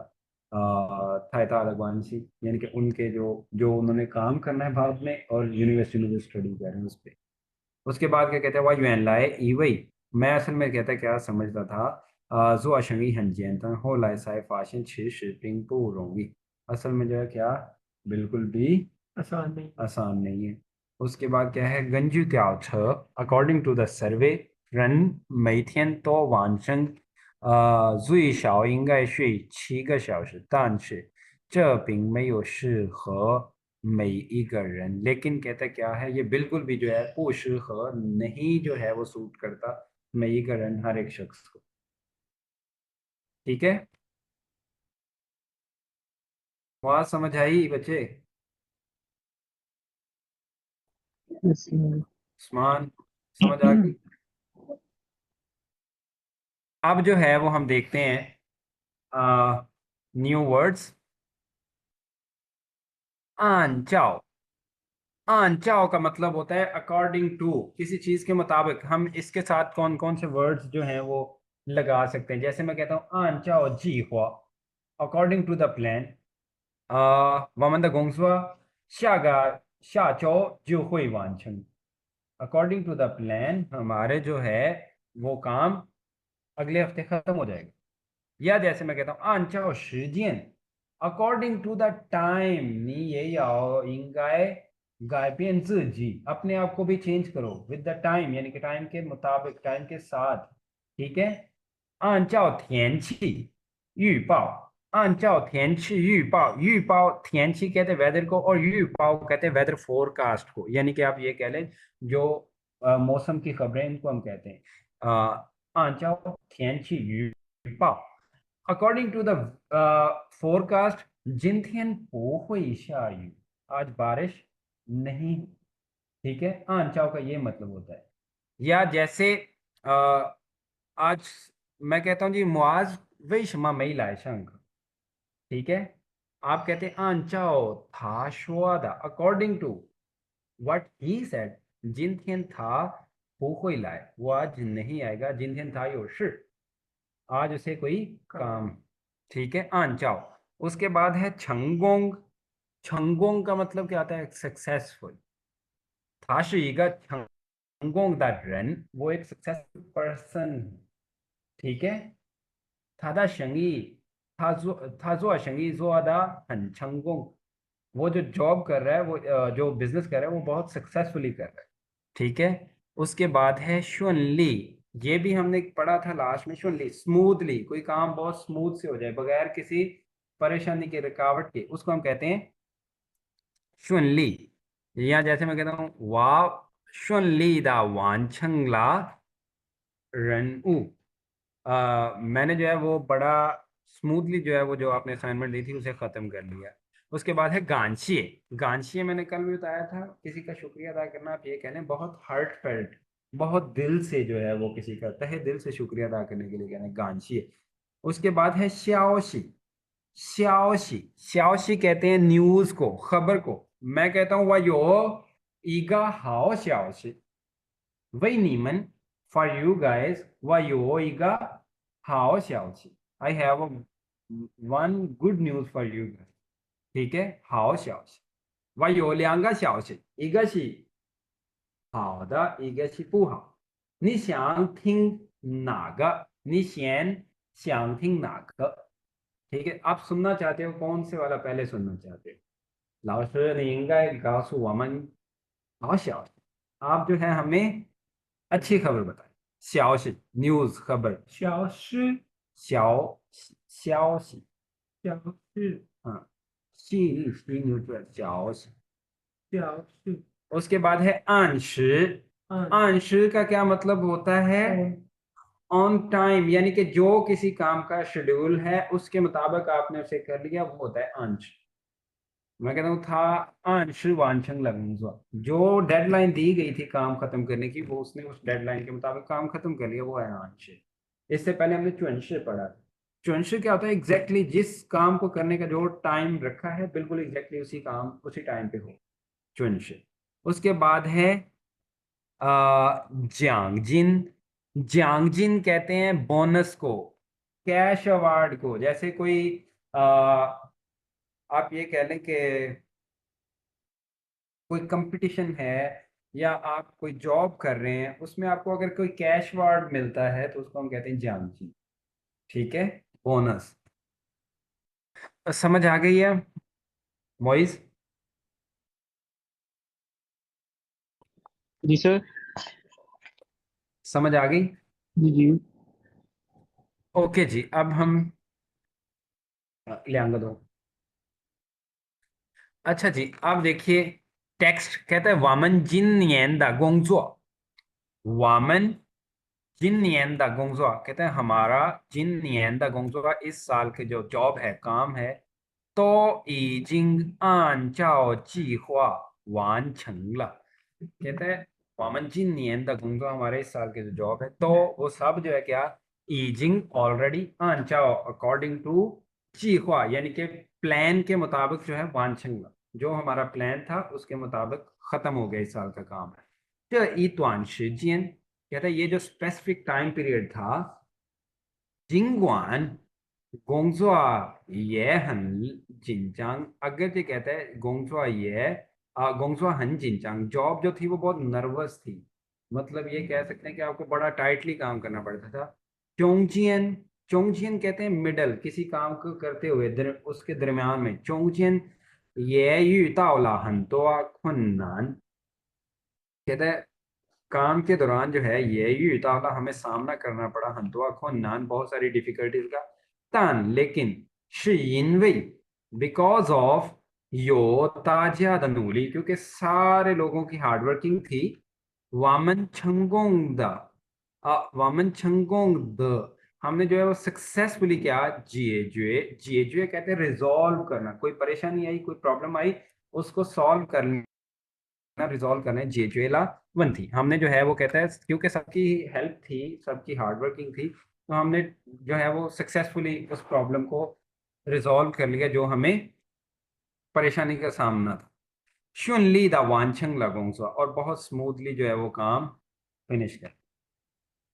था अलगवानसी, यानी कि उनके जो जो उन्होंने काम करना है बाद में और यूनिवर्सिटी में जो स्टडी कर रहे हैं उस पर। उसके बाद क्या कहते हैं वह यूएन लाए ई वही, मैं असल में कहता क्या समझता था जो अशंगी हंजियन हो लाए साइ फाशन छी शिपिंग पूरोंगी, असल में जो है क्या बिल्कुल भी आसान नहीं है। उसके बाद क्या है गंजू त्याओ छ, अकॉर्डिंग टू द सर्वे रन मैथियन तो वांशन 最少应该睡7个小时，但是这并没有适合每一个人। लेकिन कहता क्या है ये बिल्कुल भी जो है वो适合नहीं जो है वो सूट करता मई का रन हर एक शख्स को, ठीक है। बात समझ आई बच्चे? Yes sir. उस्मान समझ आ गई? अब जो है वो हम देखते हैं न्यू वर्ड्स। आन चाओ। आन चाओ का मतलब होता है अकॉर्डिंग टू, किसी चीज के मुताबिक। हम इसके साथ कौन कौन से वर्ड्स जो हैं वो लगा सकते हैं। जैसे मैं कहता हूँ आन चाओ जी हुआ, according to the plan. 我们的工作下周就会完成। According to the plan हमारे जो है वो काम अगले हफ्ते खत्म हो जाएगा। या जैसे मैं कहता हूँ按照时间 according to the time 你也要应该改变自己, अपने आप को भी चेंज करो विद द टाइम, यानी कि टाइम के मुताबिक, टाइम के साथ। ठीक है। 按照天气预报 按照天气预报 预报 天气कहते हैं वेदर को, और 预报 कहते हैं वेदर फोरकास्ट को, यानी कि आप ये कह लें जो मौसम की खबरें, इनको हम कहते हैं 按照天气预报 according to the forecast 今天不会下雨, आज बारिश नहीं। ठीक है। चाओ का ये मतलब होता है। या जैसे आज मैं कहता हूँ जी मुआज वही क्षमा मई लाए शंक। ठीक है। आप कहते हैं चाओ था शुआदा, according to what he said 今天他不会来, वो आज नहीं आएगा। 今天他有事, आज उसे कोई काम। ठीक है। आन चाओ। उसके बाद है छंगोंग। छंगोंग का मतलब क्या आता है? सक्सेसफुल। था是一个成功的人, वो एक सक्सेसफुल पर्सन। ठीक है।他的生意他做生意做得很成功, वो जो जॉब कर रहा है, वो जो बिजनेस कर रहा है वो बहुत सक्सेसफुली कर रहा है। ठीक है। उसके बाद है शुनली। ये भी हमने पढ़ा था लास्ट में। शुनली स्मूथली, कोई काम बहुत स्मूथ से हो जाए बगैर किसी परेशानी के, रुकावट के, उसको हम कहते हैं शुनली। या जैसे मैं कहता हूँ वाह शुनली दा वांछंगला रनऊ, मैंने जो है वो बड़ा स्मूथली जो है वो जो आपने असाइनमेंट दी थी उसे खत्म कर लिया। उसके बाद है गांशिए। गांशिए मैंने कल भी बताया था, किसी का शुक्रिया अदा करना, आप ये कह लें बहुत हार्ट फेल्ट, बहुत दिल से जो है वो किसी का तहे दिल से शुक्रिया अदा करने के लिए कहना है गांशिए। उसके बाद है श्याओशी। श्याओशी, श्याओशी कहते हैं न्यूज को, खबर को। मैं कहता हूँ वायो ईगा हाओ श्याओशी, वही नीमन फॉर यू गाइस वायो ईगा हाओ श्याओशी, I have one good news for you guys. ठीक है। हाओ श्याओशी 我有2个消息，一个是好的，一个是不好。你想听哪个？你先想听哪个？ठीक है। आप सुनना चाहते हो कौन से वाला पहले सुनना चाहते हो? 老师，你应该告诉我们好消息। आप जो है हमें अच्छी खबर बताएं। 消息 न्यूज, खबर।小诗消息小诗हाँ, शी न्यूज पर 消息। 小诗 उसके बाद है अंश।按 अंश का क्या मतलब होता है? ऑन टाइम, यानी कि जो किसी काम का शेड्यूल है उसके मुताबिक आपने उसे कर लिया, वो होता है अंश। मैं कहता हूँ था अंश वांछन लगूंगा, जो डेडलाइन दी गई थी काम खत्म करने की, वो उसने उस डेडलाइन के मुताबिक काम खत्म कर लिया, वो है अंश। इससे पहले हमने चुंश पढ़ा। चुंश क्या होता है? एग्जैक्टली जिस काम को करने का जो टाइम रखा है, बिल्कुल एग्जैक्टली उसी काम उसी टाइम पे हो, चुंश। उसके बाद है जियांगजिन। जियांगजिन कहते हैं बोनस को, कैश अवार्ड को। जैसे कोई आप ये कह लें कि कोई कंपटीशन है, या आप कोई जॉब कर रहे हैं, उसमें आपको अगर कोई कैश अवार्ड मिलता है तो उसको हम कहते हैं जियांगजिन। ठीक है। बोनस। समझ आ गई है वॉइस? जी सर। समझ आ गई? जी जी। ओके जी। अब हम लियांग दो। अच्छा जी, आप देखिए टेक्स्ट कहता है वामन जिन नियन दा गोंगजुआ। वामन जिन नियन दा गोंगजुआ कहते हैं हमारा जिन नियन दा गोंगजुआ, इस साल के जो जॉब है, काम है, तो इजिंग आन चाओ जी हुआ वान छंगला। कहते हैं वामन जिन नियन दा गोंगजुआ, हमारे इस साल के जो जॉब है, तो वो सब जो है क्या 已经 already 按照 according to 计划यानी कि प्लान के मुताबिक जो है वांछंग जो हमारा प्लान था उसके मुताबिक खत्म हो गया इस साल का काम है। 这一短时间 कहता है ये जो स्पेसिफिक टाइम पीरियड था 尽管工作也很紧张 अगर जो कहता है 工作很紧张 जॉब जो थी वो बहुत नर्वस थी मतलब ये कह सकते हैं कि आपको बड़ा टाइटली काम करना पड़ता था। चोंगजियन चोंगजियन कहते हैं मिडल किसी काम को करते हुए उसके दरमियान में चोंगजियन ये 遇到了很多困难 कहता है काम के दौरान जो है ये युताला हमें सामना करना पड़ा हंतुआ खोन्नान बहुत सारी डिफिकल्टीज का तान लेकिन 是因为 बिकॉज ऑफ यो ताजा दनूली क्योंकि सारे लोगों की हार्डवर्किंग थी वामन छंगोंग द वामन छंगोंग द हमने जो है वो सक्सेसफुली क्या जिए जुए कहते हैं रिजॉल्व करना कोई परेशानी आई कोई प्रॉब्लम आई उसको सॉल्व करना रिजॉल्व करने जेजुएला वन थी हमने जो है वो कहता है क्योंकि सबकी हेल्प थी सबकी हार्डवर्किंग थी तो हमने जो है वो सक्सेसफुली उस प्रॉब्लम को रिजॉल्व कर लिया जो हमें परेशानी का सामना था शुनली द वांछंग लगोंगसा और बहुत स्मूथली जो है वो काम फिनिश कर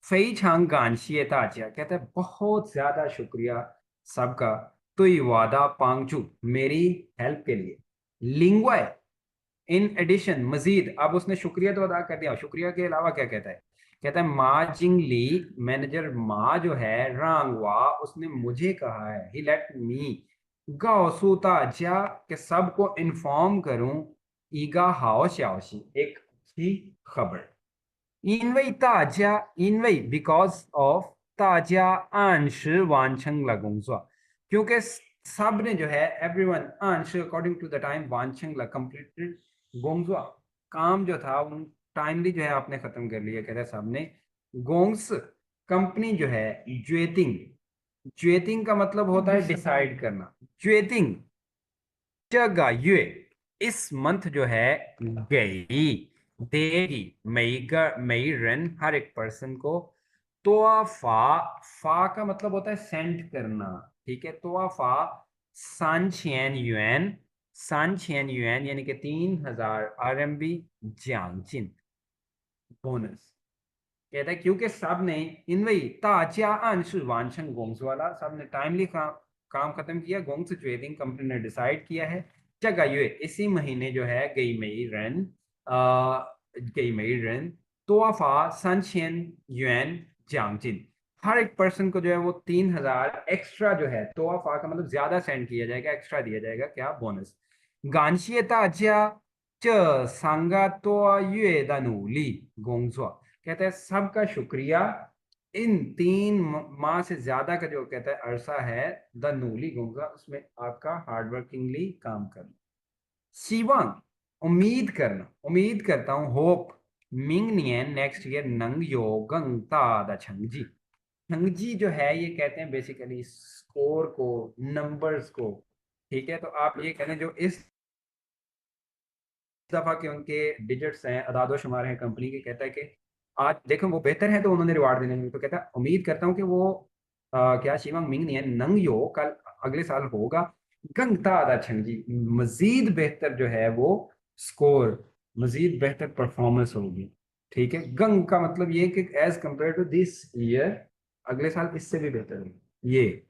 फई छांग गांशिए ताजिया कहता है बहुत ज्यादा शुक्रिया सबका तो ये वादा पांगचू मेरी हेल्प के लिए लिंग्वाई इन एडिशन मजीद अब उसने शुक्रिया तो अदा कर दिया शुक्रिया के अलावा क्या कहता है कहता है मा जिंग ली मैनेजर मा जो है रांगवा उसने मुझे कहा है ही लेट मी गाओसूता ज्या के सबको इन्फॉर्म करूं ईगा हाओ श्याओशी एक अच्छी खबर 因为大家因为 because of 大家按时完成了工作 क्योंकि सब ने जो है everyone 按时 according to the time 完成了 completed 工作 काम जो था उन टाइमली जो है आपने खत्म कर लिया कहते हैं सबने गोंग्स कंपनी जो है ज्वेतिंग ज्वेतिंग का मतलब होता है डिसाइड करना ज्वेतिंग जगह ये इस मंथ जो है गई देगी मई रन हर एक पर्सन को तोहफा फा का मतलब होता है सेंड करना ठीक है तोहफा 3000 युएन यानी कि 3000 आरएमबी जांगजिन बोनस कहता है क्योंकि सब ने इन वही ताजा अंश वांछन गोंग्स वाला सब ने टाइमली काम खत्म किया गोंग्स ट्रेडिंग कंपनी ने डिसाइड किया है जगह ये इसी महीने जो है गई मई रन तोहफा 3000 युएन जांगजिन हर एक पर्सन को जो है वो 3000 एक्स्ट्रा जो है तोहफा का मतलब ज्यादा सेंड किया जाएगा एक्स्ट्रा दिया जाएगा क्या बोनस गांशिए ताजा 这3个多月的努力工作 कहता है सबका शुक्रिया इन 3 माह से ज्यादा का जो कहता है अरसा है द नूली गोंगा उसमें आपका हार्डवर्किंगली काम करना शिवांग उम्मीद करता हूँ होप मिंग नियन नेक्स्ट ईयर नंग योगंग ता छंगजी छंगजी जो है ये कहते हैं बेसिकली स्कोर को नंबर्स को ठीक है तो आप ये कहते हैं जो इस दफा के उनके डिजिट्स हैं अदादो शुमार हैं कंपनी के कहता है कि आज देखो वो बेहतर है तो उन्होंने रिवार्ड देने में तो कहता है उम्मीद करता हूँ कि वो क्या शिवांग मिंग नहीं है नंग यो कल अगले साल होगा गंगता आदा छंगजी मजीद बेहतर जो है वो स्कोर मजीद बेहतर परफॉर्मेंस होगी ठीक है गंग का मतलब ये कि as compare to this year अगले साल इससे भी बेहतर होगी ये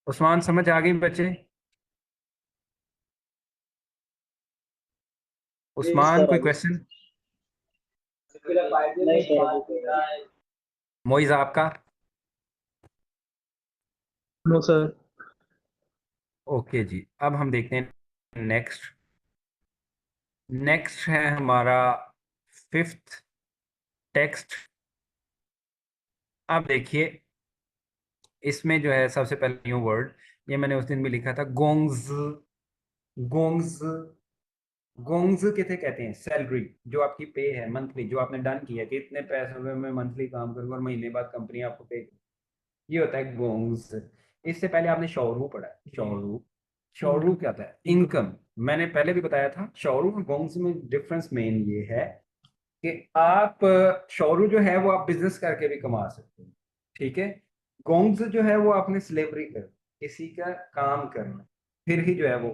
उस्मान समझ आ गई बच्चे उस्मान कोई क्वेश्चन नहीं सर मोइज आपका नो सर ओके जी अब हम देखते हैं नेक्स्ट है हमारा 5th टेक्स्ट अब देखिए इसमें जो है सबसे पहले न्यू वर्ड ये मैंने उस दिन भी लिखा था गोंग्स गोंग्स गोंग्स किसे कहते हैं सैलरी जो आपकी पे है मंथली जो आपने डन किया कि इतने पैसे में मंथली काम करूंगा और महीने बाद कंपनी आपको पे ये होता है गोंग्स इससे पहले आपने शौरू पढ़ा है शौरू क्या होता है इनकम मैंने पहले भी बताया था शौरू और गोंग्स में डिफरेंस मेन ये है कि आप शौरू जो है वो आप बिजनेस करके भी कमा सकते हैं ठीक है। गोंग्स जो है वो आपने स्लेवरी कर, किसी का काम करना, फिर ही जो है वो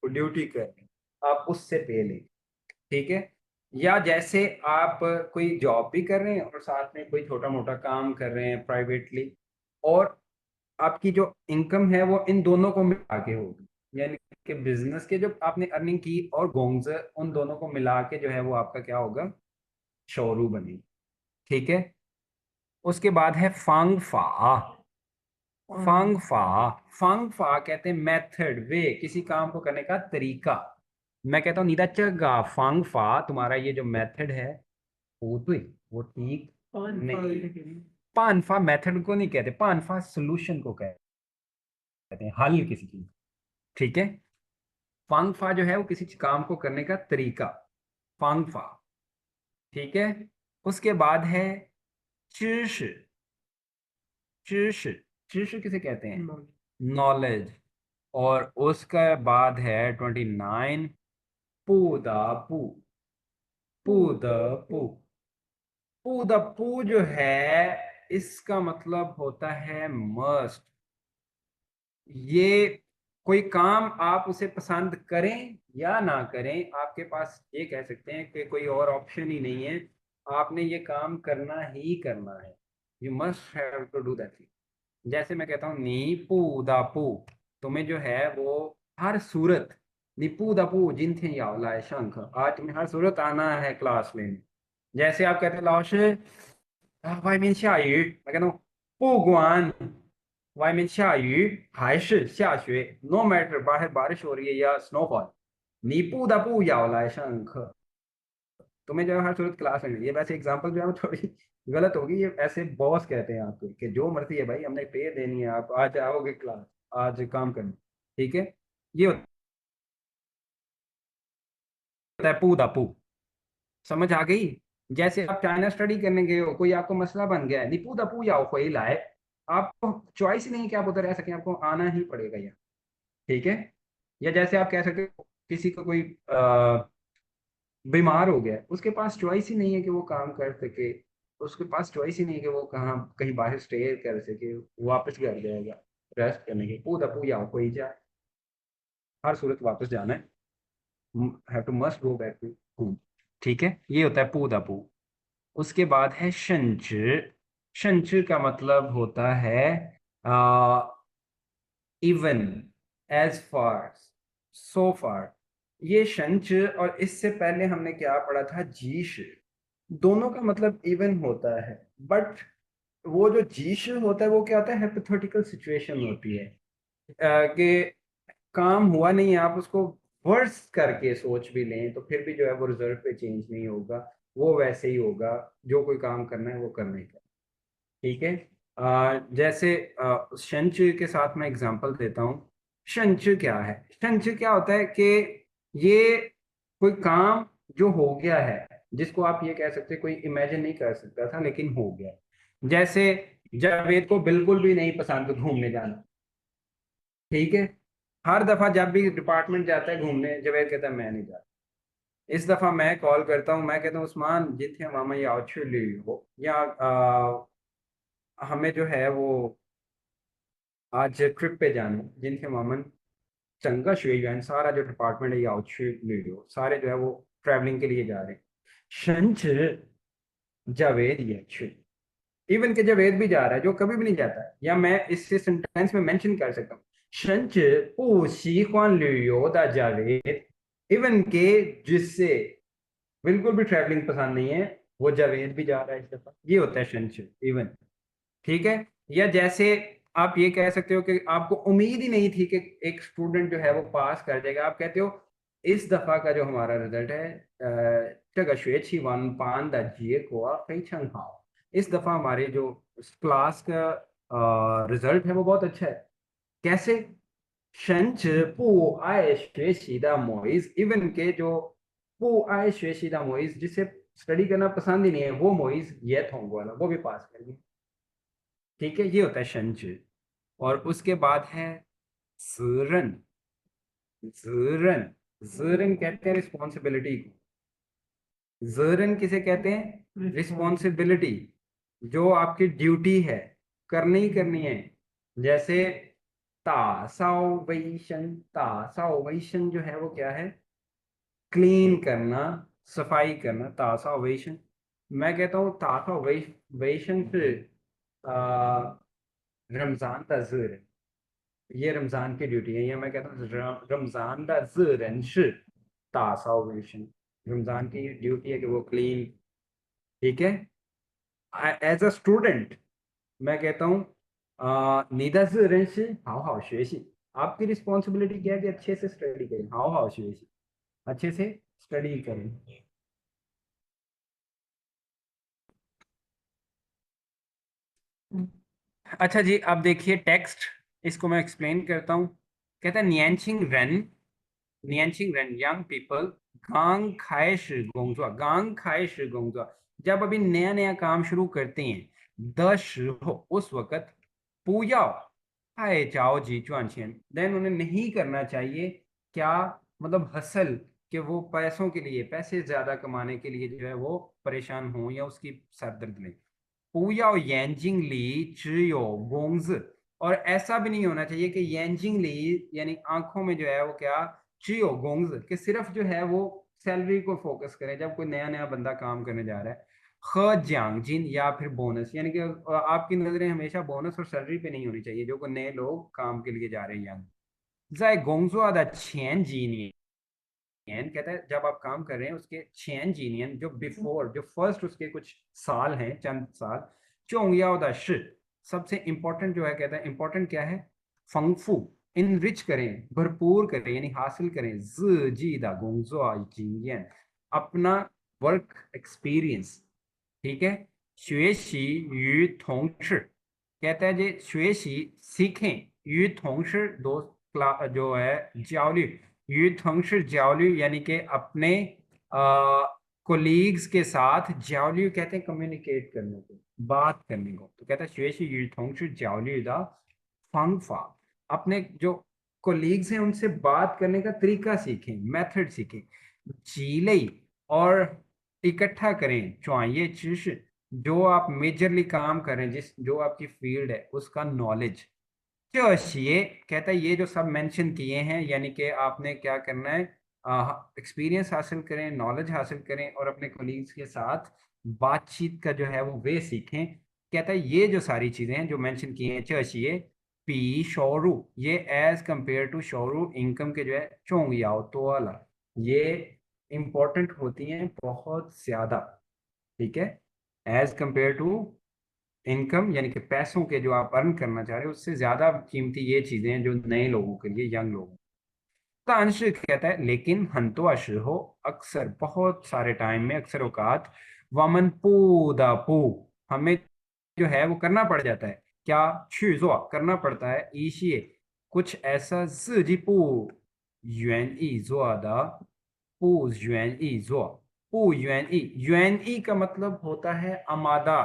ड्यूटी करनी, आप उससे पे ले, ठीक है। या जैसे आप कोई जॉब भी कर रहे हैं और साथ में कोई छोटा मोटा काम कर रहे हैं प्राइवेटली, और आपकी जो इनकम है वो इन दोनों को मिला के होगी, यानी कि बिजनेस के जो आपने अर्निंग की और गोंग्स, उन दोनों को मिला के जो है वो आपका क्या होगा, शोरू बनेगी, ठीक है। उसके बाद है फांग फा। फांग फा, फांग फा कहते हैं मेथड, वे, किसी काम को करने का तरीका। मैं कहता हूँ निदाचगा फांग फा, तुम्हारा ये जो मेथड है वो तो वो ठीक नहीं। पानफा मेथड को नहीं कहते, पानफा सोल्यूशन को कहते हैं, हल किसी चीज, ठीक है। फांगफा जो है वो किसी काम को करने का तरीका, फांगफा, ठीक है। उसके बाद है चीश। चीश, चीश किसे कहते हैं, नॉलेज। और उसका बाद है 29 पूदा पू। पूदा पू, पूदा पू जो है इसका मतलब होता है मस्ट। ये कोई काम आप उसे पसंद करें या ना करें, आपके पास ये कह सकते हैं कि कोई और ऑप्शन ही नहीं है, आपने ये काम करना ही करना है, you must have to do that. जैसे मैं कहता हूँ नीपू दापू, तुम्हें जो है वो हर सूरत, नीपू दापू जिनथे यावला शंख, आज तुम्हें हर सूरत आना है क्लास में। जैसे आप कहते हैं लाओश वाई मीन शायू, मैं कहता हूँ 不管外面下雨还是下雪，no matter बाहर बारिश हो रही है या स्नोफॉल，你不得不要来上课। तुम्हें जो है हर सूरत क्लास में, ये वैसे एग्जांपल जो है वो थोड़ी गलत होगी, ये ऐसे बॉस कहते हैं आपको कि जो मर्जी है भाई, हमने पे देनी है, आप आज आओगे क्लास, आज काम करना, ठीक है। ये होता है पू दा पू, समझ आ गई। जैसे आप चाइना स्टडी करने गए हो, कोई आपको मसला बन गया है, निपू दा पू या कोई लाए, आपको चॉइस ही नहीं है कि आप उधर रह सकें, आपको आना ही पड़ेगा यहाँ, ठीक है। या जैसे आप कह सकते हो किसी को कोई बीमार हो गया है, उसके पास चॉइस ही नहीं है कि वो काम कर सके, उसके पास चॉइस ही नहीं है कि वो कहाँ कहीं बाहर स्टे कर सके, वापस घर जाएगा रेस्ट करने के, पूरा पूजा कोई जाए, हर सूरत वापस जाना है, have to must go back to home, ठीक है। ये होता है पूदा पू। उसके बाद है शंच। शंच का मतलब होता है इवन, एज फार, सो फार। ये शंच और इससे पहले हमने क्या पढ़ा था, जीश, दोनों का मतलब इवन होता है, बट वो जो जीश होता है वो क्या होता है, हाइपोथेटिकल सिचुएशन होती है, कि काम हुआ नहीं है, आप उसको वर्स करके सोच भी लें तो फिर भी जो है वो रिजल्ट पे चेंज नहीं होगा, वो वैसे ही होगा, जो कोई काम करना है वो करने का, ठीक है। जैसे शंच के साथ मैं एग्जांपल देता हूँ। शंच क्या है, शंच क्या होता है कि ये कोई काम जो हो गया है, जिसको आप ये कह सकते हैं कोई इमेजिन नहीं कर सकता था लेकिन हो गया। जैसे जावेद को बिल्कुल भी नहीं पसंद घूमने जाना, ठीक है। हर दफा जब भी डिपार्टमेंट जाता है घूमने, जावेद कहता है मैं नहीं जाता। इस दफा मैं कॉल करता हूँ, मैं कहता हूँ उस्मान जिथे मामा या हो, या हमें जो है वो आज ट्रिप पे जाना है, जिनके मामन चंगा शुएन, सारा जो डिपार्टमेंट है या सारे जो है वो ट्रैवलिंग के लिए जा रहे हैं। शंच जावेद ये, इवन के जावेद भी जा रहा है जो कभी भी नहीं जाता है, या मैं इससे सेंटेंस में मेंशन कर सकता हूँ, शंच不喜欢旅游的 जावेद, इवन के जिससे बिल्कुल भी ट्रैवलिंग पसंद नहीं है, वो जावेद भी जा रहा है इस दफा, ये होता है शंच, इवन, ठीक है। या जैसे आप ये कह सकते हो कि आपको उम्मीद ही नहीं थी कि एक स्टूडेंट जो है वो पास कर जाएगा, आप कहते हो इस दफा का जो हमारा रिजल्ट है 这个学期完班的结果非常好, इस दफा हमारे जो क्लास का रिजल्ट है वो बहुत अच्छा है। कैसे, 甚至不爱学习的 मोइज, इवन के जो 不爱学习的 मोइज, जिसे स्टडी करना पसंद ही नहीं है, वो मोइज ये थोंग वाला वो भी पास कर गया, ठीक है। ये होता है शंच। और उसके बाद है ज़रन। ज़रन, ज़रन कहते हैं रिस्पॉन्सिबिलिटी को। ज़रन किसे कहते हैं, रिस्पॉन्सिबिलिटी, जो आपकी ड्यूटी है, करनी ही करनी है। जैसे तासाओ वैशन जो है वो क्या है, क्लीन करना, सफाई करना, तासाओ वैशन। मैं कहता हूँ तासाओ वैशन से रमजान का ज़िर, ये रमजान की ड्यूटी है। ये मैं कहता हूँ रमजान का ज़िरन से तासाओ वैशन, रमजान की ड्यूटी है कि वो क्लीन। ठीक है। एज अ स्टूडेंट मैं कहता हूँ नीदा ज़िरन से हाउ हाउ शेशी, आपकी रिस्पॉन्सिबिलिटी क्या है कि अच्छे से स्टडी करें, हाउ हाउ शेशी, अच्छे से स्टडी करें। अच्छा जी, अब देखिए टेक्स्ट, इसको मैं एक्सप्लेन करता हूँ। कहता है नियंचिंग रन यंग पीपल गांग खाए shi गोंगजुआ, गांग खाए shi गोंगजुआ, जब अभी नया नया काम शुरू करते हैं, द हो उस वक्त, पुयाओ हाय चाओ जी चुआनशियन, देन उन्हें नहीं करना चाहिए क्या, मतलब हसल, कि वो पैसों के लिए, पैसे ज्यादा कमाने के लिए जो है वो परेशान हो या उसकी सरदर्द लें। 不要眼睛里只有 और ऐसा भी नहीं होना चाहिए कि यांजिंग ली यानी आंखों में जो है वो क्या, चियो गोंग्स, कि सिर्फ जो है वो सैलरी को फोकस करें जब कोई नया नया बंदा काम करने जा रहा है। ख जियांग जिन या फिर बोनस, यानी कि आपकी नजरें हमेशा बोनस और सैलरी पे नहीं होनी चाहिए जो कोई नए लोग काम के लिए जा रहे हैं। यंग जाए गोंगजुआ दा छेन जीनियन, कहता है जब आप काम कर रहे हैं उसके छेन जीनियन, जो बिफोर, जो फर्स्ट उसके कुछ साल हैं, चंद साल, चोंग दा शि, सबसे इंपॉर्टेंट जो है, कहता है इंपॉर्टेंट क्या है, फंगफू, इनरिच करें, भरपूर करें, यानी हासिल करें, जी दा गोंगजुआ जिंगयन, अपना वर्क एक्सपीरियंस। ठीक है। 学习与同事, कहता है जी 学习 सीखें, 与同事 दोस्त जो है जावली, 与同事 जावली यानी कि अपने कोलीग्स के साथ, जावली कहते हैं कम्युनिकेट करने को, बात करने को, तो कहता है 学习与同事 जावली दा फंगफा, अपने जो कोलीग्स हैं उनसे बात करने का तरीका सीखें, मेथड सीखें। चीलई, और इकट्ठा करें चाहिए चीज, जो आप मेजरली काम करें, जिस जो आपकी फील्ड है उसका नॉलेज। ये कहता है ये जो सब मेंशन किए हैं, यानी कि आपने क्या करना है, एक्सपीरियंस हासिल करें, नॉलेज हासिल करें, और अपने कोलीग्स के साथ बातचीत का जो है वो वे सीखें। कहता है ये जो सारी चीजें हैं जो मेंशन किए हैं, चाहिए पी शोरू, ये एज कंपेयर टू शोरू इनकम के जो है चोंग याओ तो वाला, ये इंपॉर्टेंट होती हैं बहुत ज्यादा। ठीक है। एज कंपेयर टू इनकम, यानी कि पैसों के जो आप अर्न करना चाह रहे हो उससे ज्यादा कीमती ये चीजें हैं जो नए लोगों के लिए, यंग लोगों का। अंश कहता है लेकिन हंतो अश हो, अक्सर बहुत सारे टाइम में, अक्सर औकात, वामन पूदा पू, हमें जो है वो करना पड़ जाता है क्या, छुआ करना पड़ता है, ईशिए कुछ ऐसा, जी पू युएन ई जुआदा, पू युएन ई जुआ, पू युएन ई का मतलब होता है आमादा,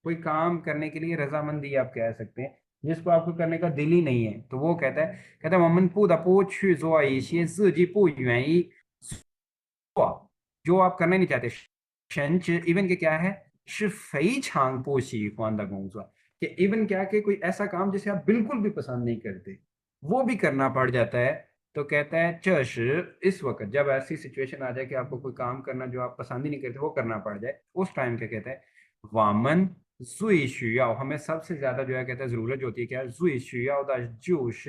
कोई काम करने के लिए रजामंदी आप कह सकते हैं, जिसको आपको करने का दिल ही नहीं है, तो वो कहता है 我们不得不去做一些自己不愿意做，जो आप करना नहीं चाहते। 甚至 इवन के क्या है, 是非常不喜欢的工作, कि इवन क्या कि कोई ऐसा काम जिसे आप बिल्कुल भी पसंद नहीं करते वो भी करना पड़ जाता है। तो कहता है चश, इस वक्त जब ऐसी सिचुएशन आ जाए कि आपको कोई काम करना जो आप पसंद ही नहीं करते वो करना पड़ जाए, उस टाइम क्या कहता है, वामन जुई शुयाओ, हमें सबसे ज्यादा जो है कहता है जरूरत जो होती है क्या, जुई शुयाओ दा जोश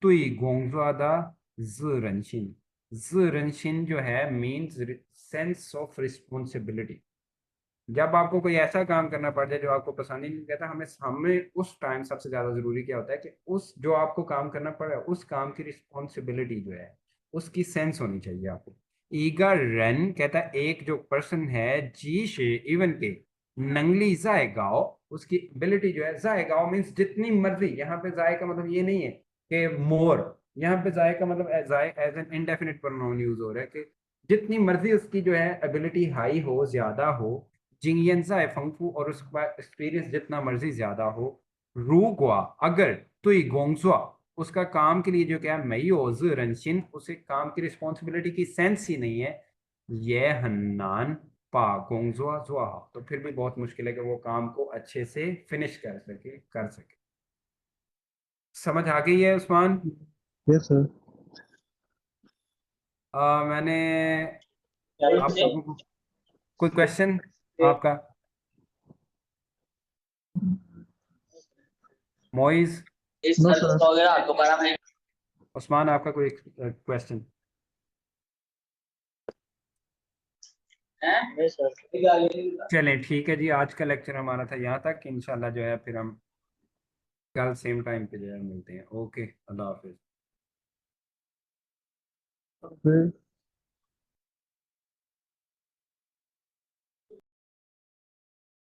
तुई गोंगजुआ दा जिरनशिन, जिरनशिन जो है मीन्स सेंस ऑफ रिस्पॉन्सिबिलिटी। जब आपको कोई ऐसा काम करना पड़ जाए जो आपको पसंद ही नहीं कहता, हमें हमें उस टाइम सबसे ज्यादा जरूरी क्या होता है कि उस जो आपको काम करना पड़ रहा है उस काम की रिस्पॉन्सिबिलिटी जो है उसकी सेंस होनी चाहिए आपको। ईगा रन कहता है एक जो पर्सन है, जी शे इवन के, नंगली जाएगाओ, उसकी एबिलिटी जो है, जाएगाओ मीन्स जितनी मर्जी, यहाँ पे जाए का मतलब ये नहीं है कि मोर, यहाँ पे जाए का मतलब जाए as an indefinite pronoun use हो रहा है कि जितनी मर्जी उसकी जो है एबिलिटी हाई हो, ज्यादा हो, जिंगियंसा है फंगफू, और उसका एक्सपीरियंस जितना मर्जी ज्यादा हो, रूगवा अगर, तुई गोंगजुआ, उसका काम के लिए जो क्या है, मई ओज रनशिन, उसे काम की रिस्पॉन्सिबिलिटी की सेंस ही नहीं है, ये हन्नान पा गोंगजुआ जुआ, तो फिर भी बहुत मुश्किल है कि वो काम को अच्छे से फिनिश कर सके। समझ आ गई है उस्मान? Yes sir. मैंने क्या आप ये? लोगों को कोई क्वेश्चन आपका? Moiz, no sir. उस्मान, आपका कोई क्वेश्चन? नहीं सर। चलें ठीक है जी, आज का लेक्चर हमारा था यहाँ तक। इंशाल्लाह जो है फिर हम कल सेम टाइम पे जो है मिलते हैं। ओके, अल्लाह हाफिज। फिर